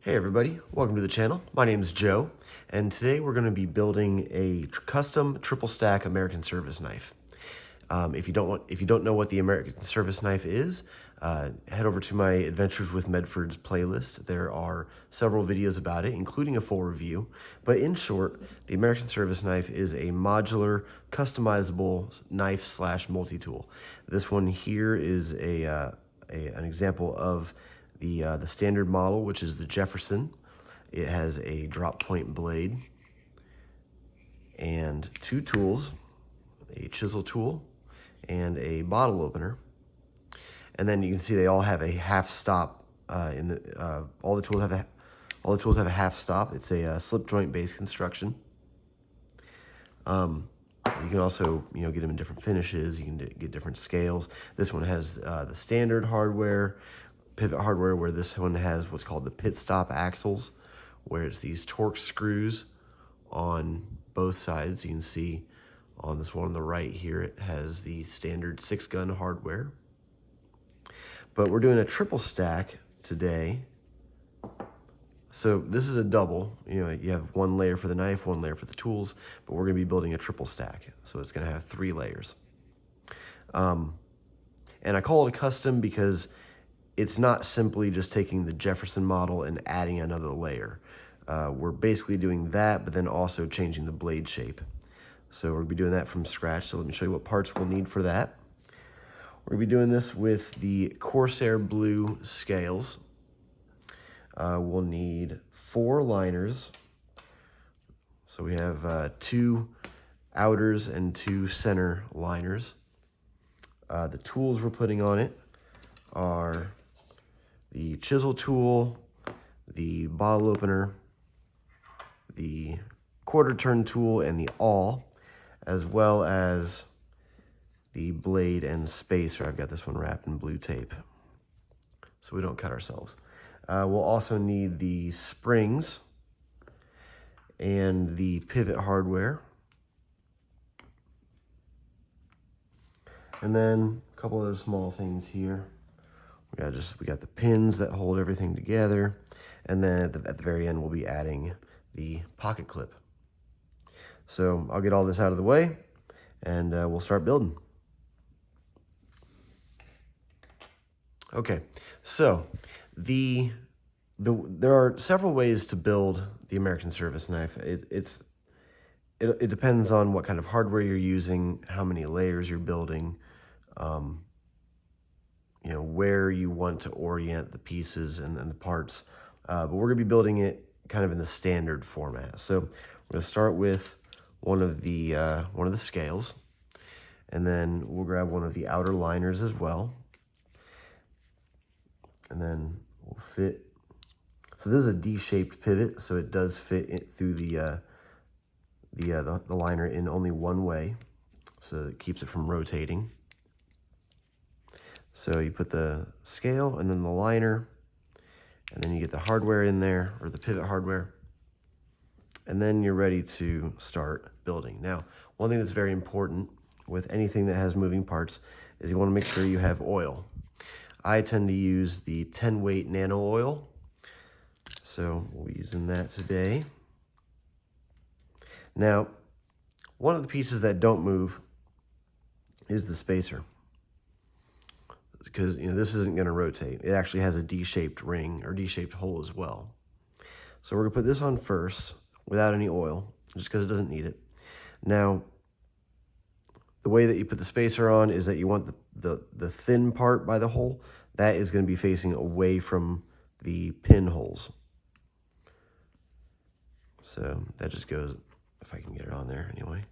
Hey everybody, welcome to the channel. My name is Joe, and today we're going to be building a custom triple stack American service knife. If you don't know what the American service knife is, head over to my Adventures with Medford's playlist. There are several videos about it, including a full review. But in short, the American service knife is a modular, customizable knife slash multi-tool. This one here is an example of the standard model, which is the Jefferson. It has a drop point blade and two tools, a chisel tool and a bottle opener. And then you can see they all have a half stop. All the tools have a half stop. It's a slip joint based construction. You can also get them in different finishes. You can get different scales. This one has the standard hardware, pivot hardware, where this one has what's called the pit stop axles, where it's these torque screws on both sides. You can see on this one on the right here, it has the standard 6-gun hardware. But we're doing a triple stack today. So this is a double. You have one layer for the knife, one layer for the tools, but we're going to be building a triple stack. So it's going to have 3 layers. And I call it a custom because it's not simply just taking the Jefferson model and adding another layer. We're basically doing that, but then also changing the blade shape. So we're going to be doing that from scratch. So let me show you what parts we'll need for that. We're going to be doing this with the Corsair Blue scales. We'll need 4 liners. So we have 2 outers and 2 center liners. The tools we're putting on it are the chisel tool, the bottle opener, the quarter turn tool, and the awl, as well as the blade and spacer. I've got this one wrapped in blue tape so we don't cut ourselves. We'll also need the springs and the pivot hardware. And then a couple other small things here. We got the pins that hold everything together. And then at the very end, we'll be adding the pocket clip. So I'll get all this out of the way and we'll start building. Okay, so there are several ways to build the American service knife. It depends on what kind of hardware you're using, how many layers you're building, where you want to orient the pieces and the parts. But we're going to be building it kind of in the standard format. So we're going to start with one of the scales, and then we'll grab one of the outer liners as well. And then we'll fit. So this is a D-shaped pivot, so it does fit through the liner in only one way, so it keeps it from rotating. So you put the scale and then the liner, and then you get the hardware in there, or the pivot hardware, and then you're ready to start building. Now, one thing that's very important with anything that has moving parts is you want to make sure you have oil. I tend to use the 10-weight nano oil, so we'll be using that today. Now, one of the pieces that don't move is the spacer, because this isn't going to rotate. It actually has a D-shaped ring or D-shaped hole as well. So we're going to put this on first without any oil, just because it doesn't need it. Now, the way that you put the spacer on is that you want the thin part by the hole, that is going to be facing away from the pinholes. So that just goes, if I can get it on there anyway.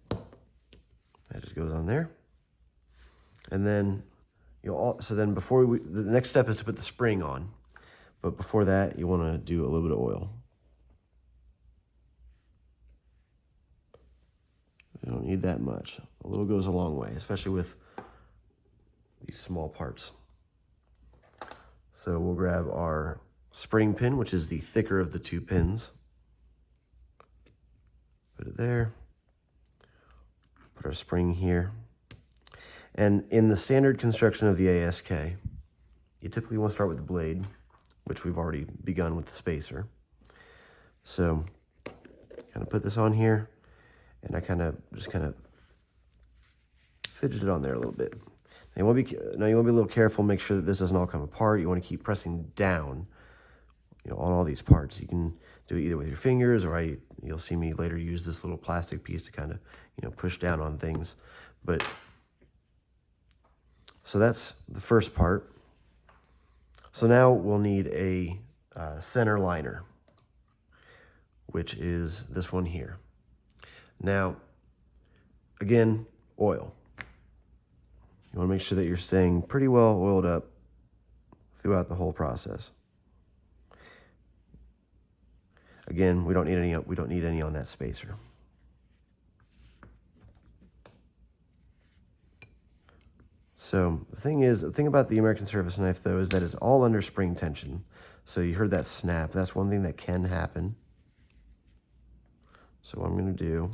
That just goes on there. And then the next step is to put the spring on. But before that, you want to do a little bit of oil. You don't need that much. A little goes a long way, especially with these small parts. So we'll grab our spring pin, which is the thicker of the 2 pins. Put it there. Put our spring here. And in the standard construction of the ASK, you typically want to start with the blade, which we've already begun with the spacer. So kind of put this on here, and I just kind of fidget it on there a little bit. Now you want to be a little careful, make sure that this doesn't all come apart. You want to keep pressing down, on all these parts. You can do it either with your fingers, or you'll see me later use this little plastic piece to kind of, push down on things. But so that's the first part. So now we'll need a center liner, which is this one here. Now, again, oil. You want to make sure that you're staying pretty well oiled up throughout the whole process. Again, we don't need any on that spacer. So the thing about the American service knife though is that it's all under spring tension. So you heard that snap. That's one thing that can happen. So what I'm going to do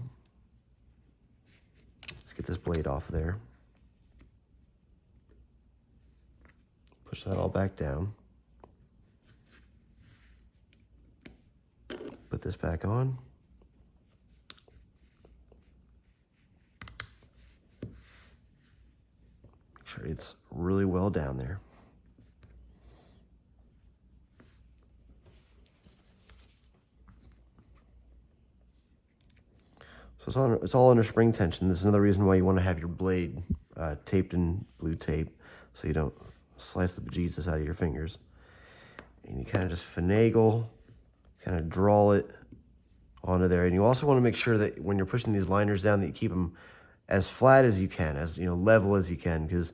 is get this blade off there. Push that all back down. Put this back on. Make sure it's really well down there. So it's all under spring tension. This is another reason why you want to have your blade taped in blue tape, so you don't slice the bejesus out of your fingers. And you kind of just finagle, kind of draw it onto there. And you also want to make sure that when you're pushing these liners down, that you keep them as flat as you can, as level as you can, because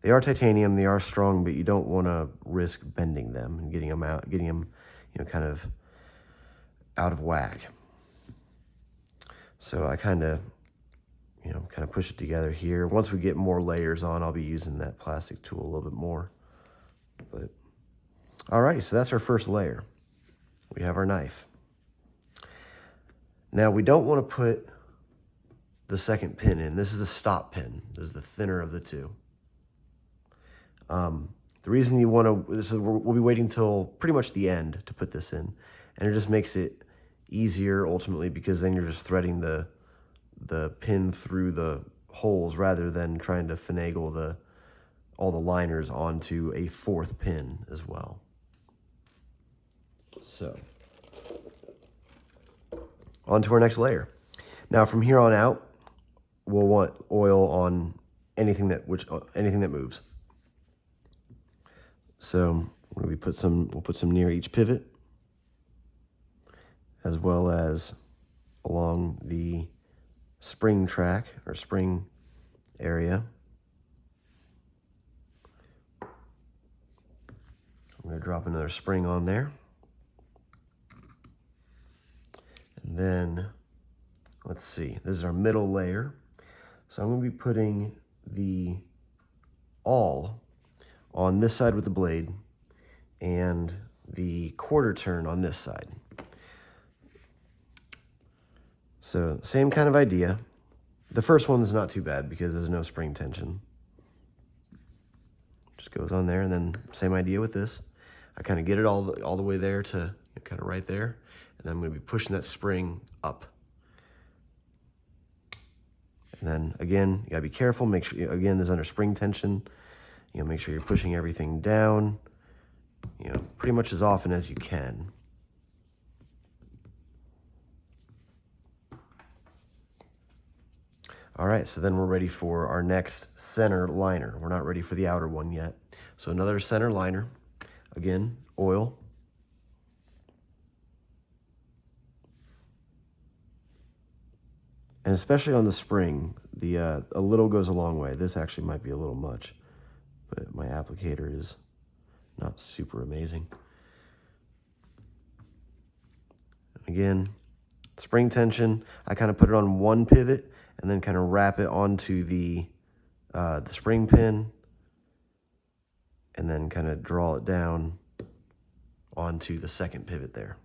they are titanium, they are strong, but you don't want to risk bending them and getting them kind of out of whack. So I kind of push it together here. Once we get more layers on, I'll be using that plastic tool a little bit more. But alrighty, so that's our first layer. We have our knife. Now we don't want to put the second pin in. This is the stop pin. This is the thinner of the two. The reason you want to, we'll be waiting till pretty much the end to put this in, and it just makes it easier ultimately, because then you're just threading the pin through the holes rather than trying to finagle all the liners onto a fourth pin as well. So on to our next layer. Now from here on out, we'll want oil on anything that moves. So we'll put some near each pivot, as well as along the spring track or spring area. I'm going to drop another spring on there. And then, let's see, this is our middle layer. So I'm going to be putting the awl on this side with the blade and the quarter turn on this side. So same kind of idea. The first one is not too bad because there's no spring tension. Just goes on there, and then same idea with this. I kind of get it all the way there to kind of right there, and then I'm going to be pushing that spring up. And then again, you got to be careful. Make sure, again, this is under spring tension. Make sure you're pushing everything down, pretty much as often as you can. All right, so then we're ready for our next center liner. We're not ready for the outer one yet. So another center liner, again, oil. And especially on the spring, a little goes a long way. This actually might be a little much, but my applicator is not super amazing. Again, spring tension, I kind of put it on one pivot and then kind of wrap it onto the spring pin, and then kind of draw it down onto the second pivot there.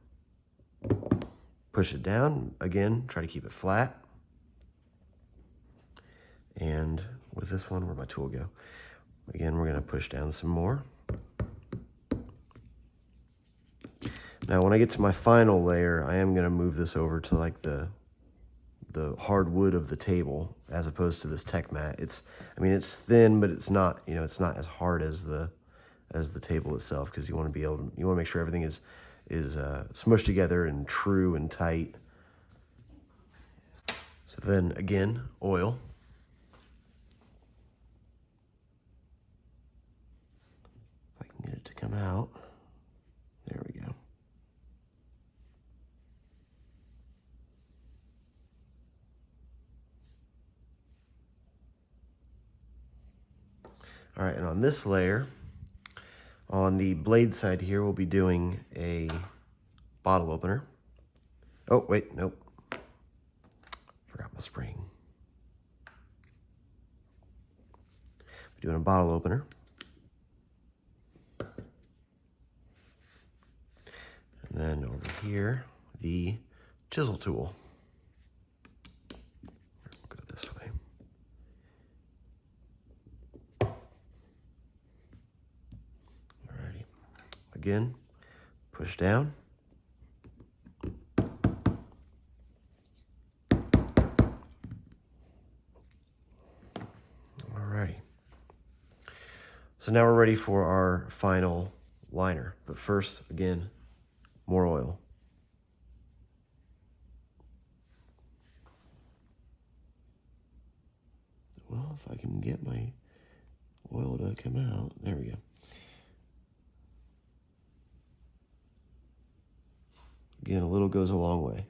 Push it down, again, try to keep it flat. And with this one, where'd my tool go? Again, we're gonna push down some more. Now when I get to my final layer, I am going to move this over to like the hardwood of the table as opposed to this tech mat. I mean it's thin, but it's not, it's not as hard as the table itself, because you want to make sure everything is smushed together and true and tight. So then again, oil. If I can get it to come out. There we go. All right, and on this layer, on the blade side here, we'll be doing a bottle opener. Oh, wait, nope. Forgot my spring. We're doing a bottle opener. And then over here, the chisel tool. Go this way. Alrighty. Again, push down. Alrighty. So now we're ready for our final liner. But first, again, more oil. Well, if I can get my oil to come out, there we go. Again, a little goes a long way.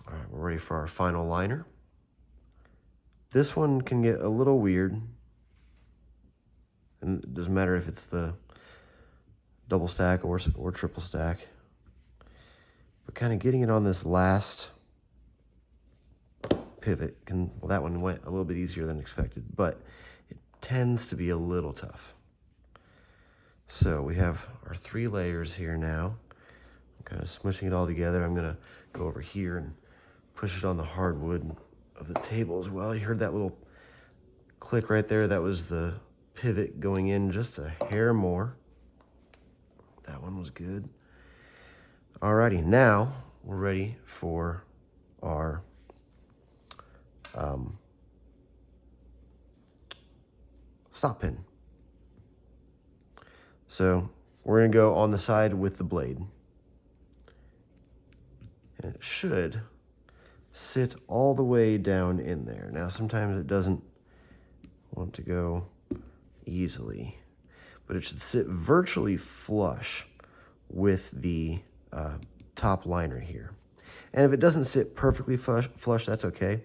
All right, we're ready for our final liner. This one can get a little weird. And it doesn't matter if it's the double stack or triple stack. But kind of getting it on this last pivot well, that one went a little bit easier than expected, but it tends to be a little tough. So we have our 3 layers here now. I'm kind of smushing it all together. I'm gonna go over here and push it on the hardwood of the table as well. You heard that little click right there? That was the pivot going in just a hair more. That one was good. Alrighty, now we're ready for our stop pin. So we're gonna go on the side with the blade. And it should sit all the way down in there. Now sometimes it doesn't want to go easily, but it should sit virtually flush with the top liner here. And if it doesn't sit perfectly flush, that's okay.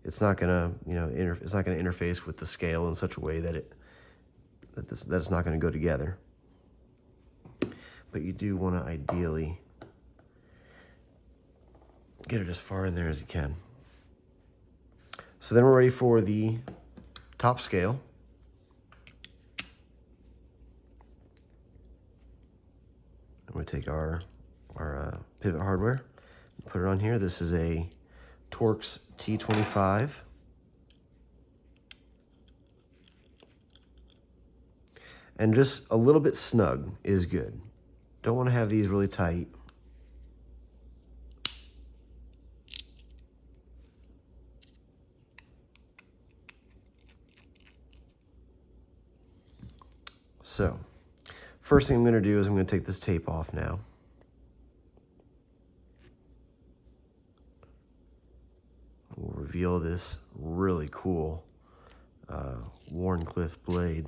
It's not gonna, it's not gonna interface with the scale in such a way that it's not gonna go together. But you do want to ideally get it as far in there as you can. So then we're ready for the top scale. I'm going to take our pivot hardware and put it on here. This is a Torx T25. And just a little bit snug is good. Don't want to have these really tight. So, first thing I'm going to do is I'm going to take this tape off now. We'll reveal this really cool Wharncliffe blade.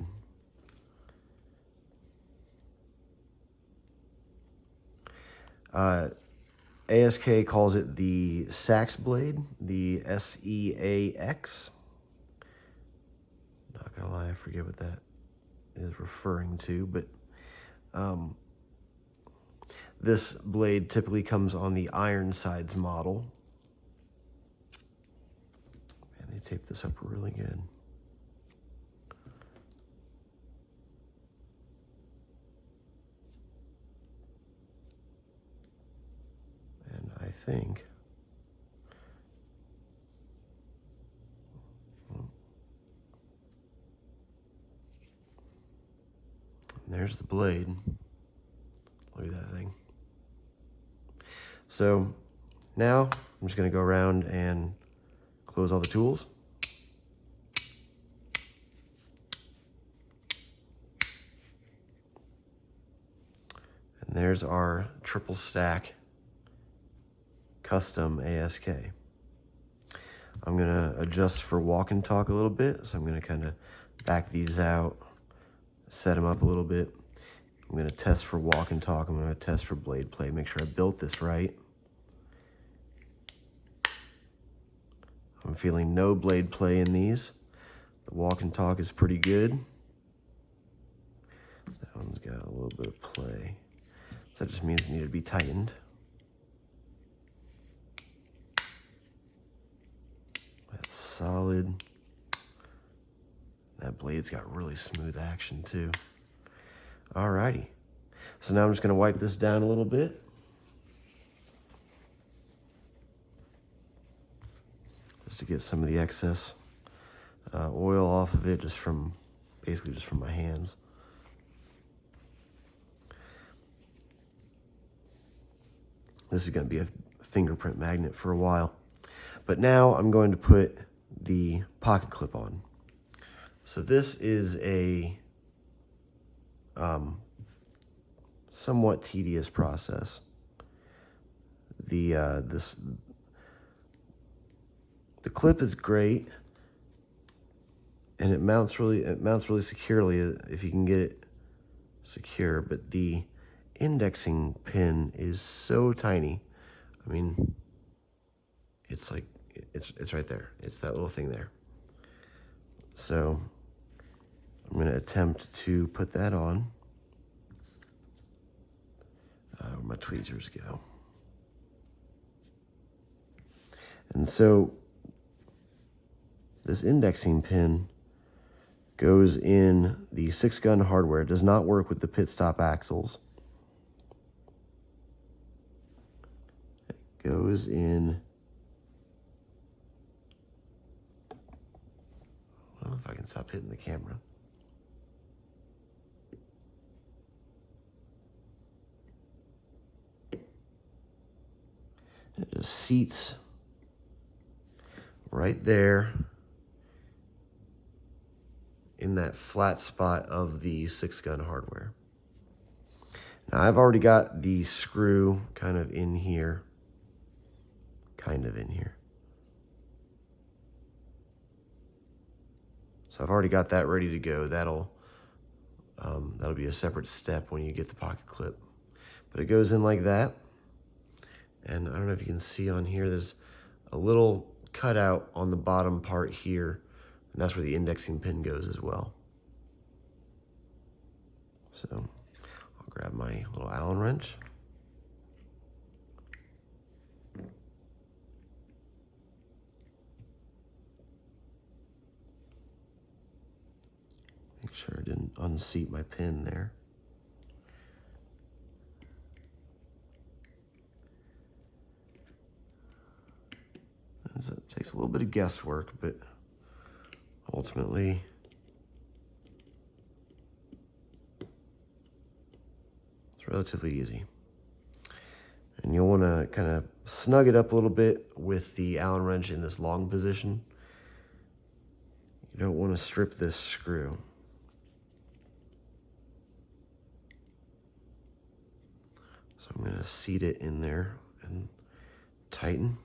ASK calls it the Seax blade, the SEAX. Not gonna lie, I forget what that is referring to, but this blade typically comes on the Ironsides model. And they tape this up really good. And I think there's the blade. Look at that thing. So now I'm just going to go around and close all the tools. And there's our triple stack custom ASK. I'm going to adjust for walk and talk a little bit. So I'm going to kind of back these out, set them up a little bit. I'm going to test for walk and talk. I'm going to test for blade play, make sure I built this right. I'm feeling no blade play in these. The walk and talk is pretty good. That one's got a little bit of play. So that just means it needed to be tightened. That's solid. That blade's got really smooth action too. Alrighty. So now I'm just going to wipe this down a little bit. Just to get some of the excess oil off of it, basically just from my hands. This is going to be a fingerprint magnet for a while. But now I'm going to put the pocket clip on. So this is a somewhat tedious process. The clip is great, and it mounts really securely if you can get it secure. But the indexing pin is so tiny. I mean, it's like it's right there. It's that little thing there. So I'm going to attempt to put that on. Where my tweezers go. And so this indexing pin goes in the 6-gun hardware. It does not work with the pit stop axles. It goes in. I don't know if I can stop hitting the camera. It just seats right there in that flat spot of the 6-gun hardware. Now I've already got the screw kind of in here. So I've already got that ready to go. That'll be a separate step when you get the pocket clip. But it goes in like that. And I don't know if you can see on here, there's a little cutout on the bottom part here, and that's where the indexing pin goes as well. So I'll grab my little Allen wrench. Make sure I didn't unseat my pin there. So it takes a little bit of guesswork, but ultimately it's relatively easy. And you'll want to kind of snug it up a little bit with the Allen wrench in this long position. You don't want to strip this screw. So I'm going to seat it in there and tighten.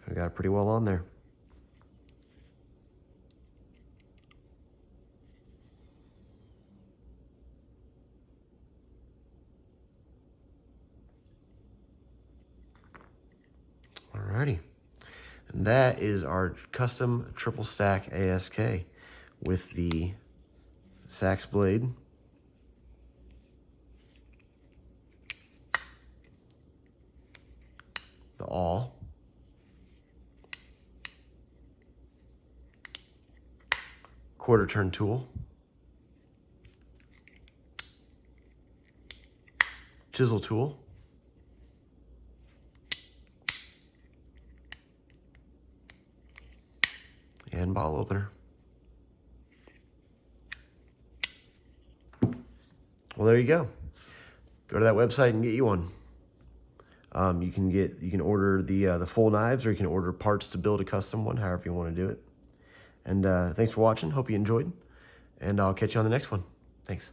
I got it pretty well on there. Alrighty. And that is our custom triple stack ASK with the Seax blade, the awl, quarter turn tool, chisel tool, and bottle opener. Well, there you go. Go to that website and get you one. You can order the full knives, or you can order parts to build a custom one, however you want to do it. And thanks for watching. Hope you enjoyed, and I'll catch you on the next one. Thanks.